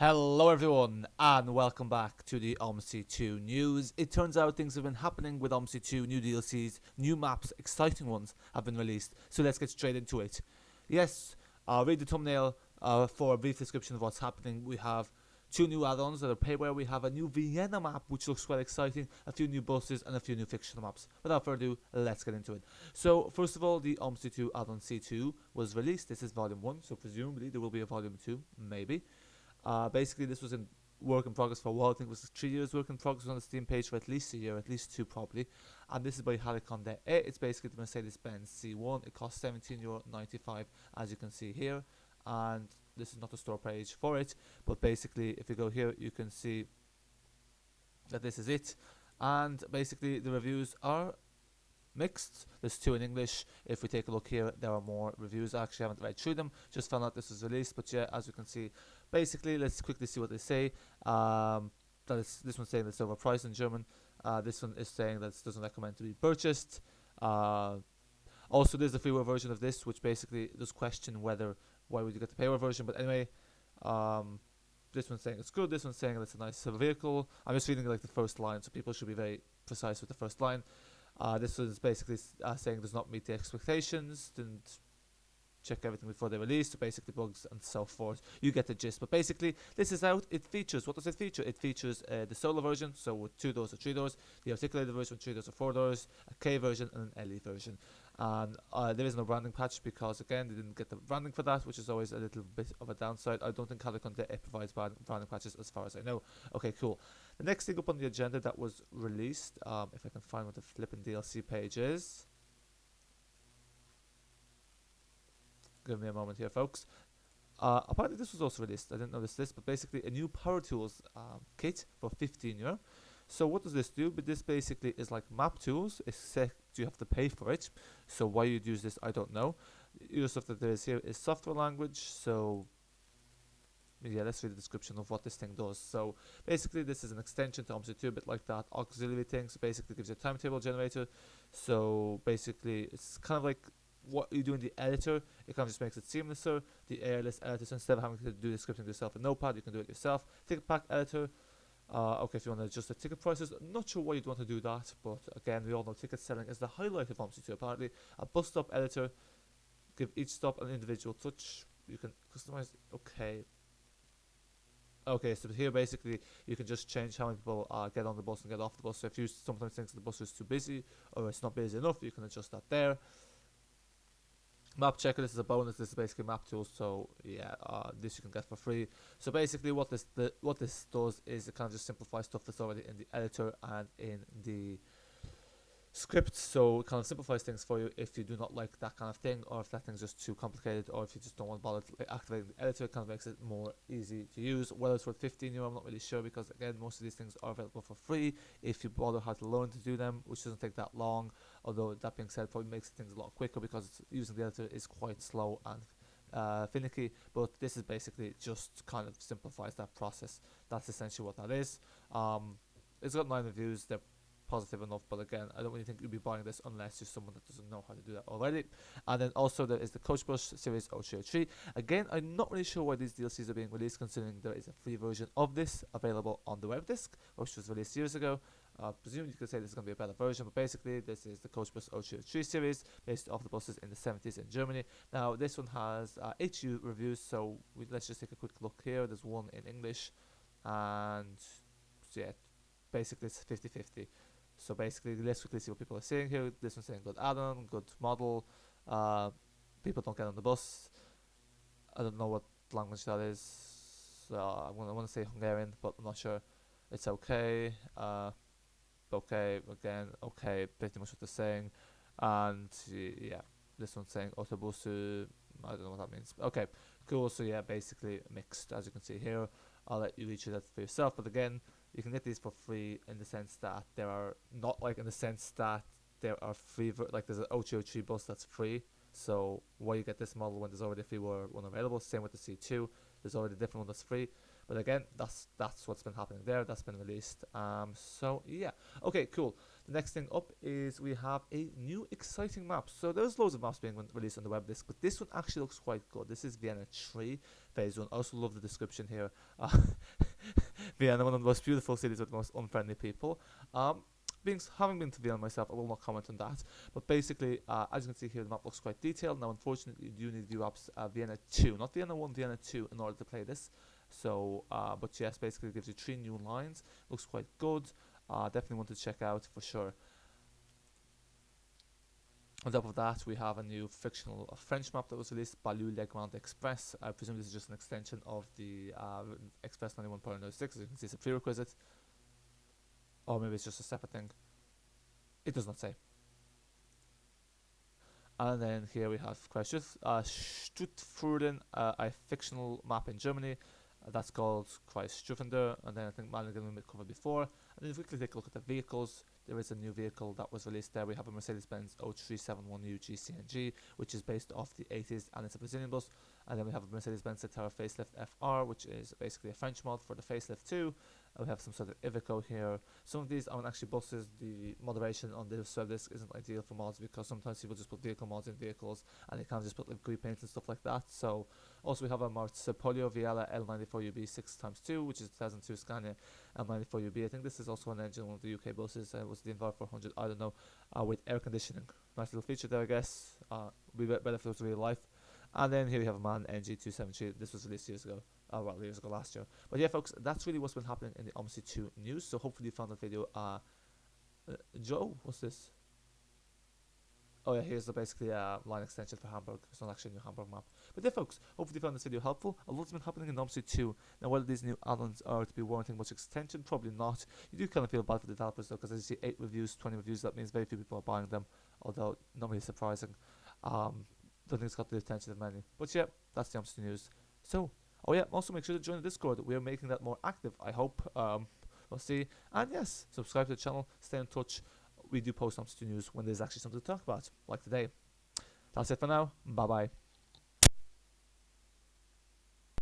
Hello everyone and welcome back to the Omsi 2 news. It turns out things have been happening with Omsi 2, new DLCs, new maps, exciting ones have been released. So let's get straight into it. Yes, read the thumbnail for a brief description of what's happening. We have two new add-ons that are payware. We have a new Vienna map which looks quite exciting, a few new buses and a few new fictional maps. Without further ado, let's get into it. So first of all, the Omsi 2 add-on C2 was released. This is volume 1, so presumably there will be a volume 2, maybe. Basically, this was in work in progress for a while. I think it was 3 years work in progress on the Steam page for at least a year, at least two probably. And this is by Helicon. It's basically the Mercedes-Benz C1. It costs €17.95, as you can see here. And this is not the store page for it, but basically, if you go here, you can see that this is it. And basically, the reviews are mixed. There's two in English. If we take a look here, there are more reviews. I actually haven't read through them, just found out this was released, but yeah, as you can see, basically let's quickly see what they say. This one's saying that it's overpriced in German. This one is saying that it doesn't recommend to be purchased. Also, there's the freeware version of this, which basically does question why would you get the payware version, but anyway, this one's saying it's good, this one's saying that it's a nice vehicle. I'm just reading like the first line, so people should be very precise with the first line. This was basically saying does not meet the expectations, didn't check everything before they released, so basically bugs and so forth. You get the gist. But basically, this is out. It features, what does it feature? It features the solo version, so with 2 doors or 3 doors, the articulated version with 3 doors or 4 doors, a K version, and an LE version. And there is no branding patch because, again, they didn't get the branding for that, which is always a little bit of a downside. I don't think Helicon provides branding patches as far as I know. Okay, cool. The next thing up on the agenda that was released, if I can find what the flipping DLC page is. Give me a moment here, folks. Apparently this was also released. I didn't notice this, but basically a new power tools kit for €15. So what does this do? But this basically is like map tools, except you have to pay for it. So why you'd use this, I don't know. The stuff that there is here is software language. So yeah, let's read the description of what this thing does. So basically this is an extension to Omsi 2, a bit like that auxiliary thing. So basically it gives you a timetable generator. So basically it's kind of like what you do in the editor. It kind of just makes it seamlesser. The airless editor, so instead of having to do the scripting yourself in Notepad, you can do it yourself. Ticket pack editor. Okay, if you want to adjust the ticket prices, not sure why you'd want to do that, but again, we all know ticket selling is the highlight of Omsi 2 apparently. A bus stop editor. Give each stop an individual touch. You can customize. Okay, so here basically you can just change how many people get on the bus and get off the bus. So if you sometimes think the bus is too busy or it's not busy enough, you can adjust that there. Map checker, this is a bonus. This is basically map tools, so yeah, this you can get for free. So basically what this does is it kind of just simplifies stuff that's already in the editor and in the script, so it kind of simplifies things for you if you do not like that kind of thing, or if that thing's just too complicated, or if you just don't want to bother activating the editor. It kind of makes it more easy to use. Whether it's worth €15, I'm not really sure, because again, most of these things are available for free if you bother how to learn to do them, which doesn't take that long. Although that being said, probably makes things a lot quicker because using the editor is quite slow and finicky. But this is basically just kind of simplifies that process. That's essentially what that is. It's got 9 reviews. They're positive enough, but again, I don't really think you'll be buying this unless you're someone that doesn't know how to do that already. And then also there is the Coach Bus Series O303. Again, I'm not really sure why these DLCs are being released, considering there is a free version of this available on the web disc, which was released years ago. Presumably you could say this is going to be a better version, but basically this is the Coach Bus O303 series based off the buses in the 70s in Germany. Now this one has HU reviews, so let's just take a quick look here. There's one in English, and yeah, basically it's 50-50. So basically, let's quickly see what people are saying here. This one's saying good add-on, good model. People don't get on the bus. I don't know what language that is. I want to say Hungarian, but I'm not sure. It's okay. Okay, again, okay, pretty much what they're saying. And yeah, this one's saying autobusu. I don't know what that means. Okay, cool. So yeah, basically mixed, as you can see here. I'll let you read that for yourself. But again, you can get these for free in the sense that there are not like in the sense that there are free like there's an O303 bus that's free. So why you get this model when there's already a free one available? Same with the C2. There's already a different one that's free. But again, that's what's been happening there. That's been released. So yeah, okay, cool. The next thing up is we have a new exciting map. So there's loads of maps being released on the web list, but this one actually looks quite good. This is Vienna 3 Phase 1. I also love the description here. Vienna, one of the most beautiful cities with the most unfriendly people. Having been to Vienna myself, I will not comment on that. But basically, as you can see here, the map looks quite detailed. Now, unfortunately, you do need to view apps Vienna 2, not Vienna 1, Vienna 2, in order to play this. So, but yes, basically, it gives you 3 new lines. Looks quite good. Definitely want to check out for sure. On top of that, we have a new fictional French map that was released, Balou Le Grand Express. I presume this is just an extension of the Express 91.06. As you can see, it's a prerequisite. Or maybe it's just a separate thing. It does not say. And then here we have Stuttgart, a fictional map in Germany. That's called Kreisstufender, and then I think Maligan we covered before. And then if we quickly take a look at the vehicles, there is a new vehicle that was released there. We have a Mercedes-Benz O371U GCNG, which is based off the 80s, and it's a Brazilian bus. And then we have a Mercedes-Benz Citara Facelift FR, which is basically a French mod for the Facelift 2. And we have some sort of Iveco here. Some of these aren't actually buses. The moderation on this service isn't ideal for mods because sometimes people just put vehicle mods in vehicles and they can't just put like GUI paints and stuff like that. So also we have a Marcipolio Viala L94UB 6x2, which is 2002 Scania L94UB. I think this is also an engine, one of the UK buses. It was the Envar 400, I don't know, with air conditioning. Nice little feature there, I guess. Be better if it was real life. And then here we have a MAN NG273. This was released years ago. Well, years ago, last year. But yeah, folks, that's really what's been happening in the Omsi 2 news. So hopefully you found that video. Joe, what's this? Oh yeah, here's basically a line extension for Hamburg. It's not actually a new Hamburg map. But yeah, folks, hopefully you found this video helpful. A lot's been happening in Omsi 2. Now, whether these new add-ons are to be warranting much extension, probably not. You do kind of feel bad for the developers though, because as you see, 8 reviews, 20 reviews, that means very few people are buying them. Although, not really surprising. Don't think it's got the attention of many. But yeah, that's the Omsi news. So, oh yeah, also make sure to join the Discord. We are making that more active, I hope. We'll see. And yes, subscribe to the channel, stay in touch. We do post Omsi news when there's actually something to talk about, like today. That's it for now. Bye bye.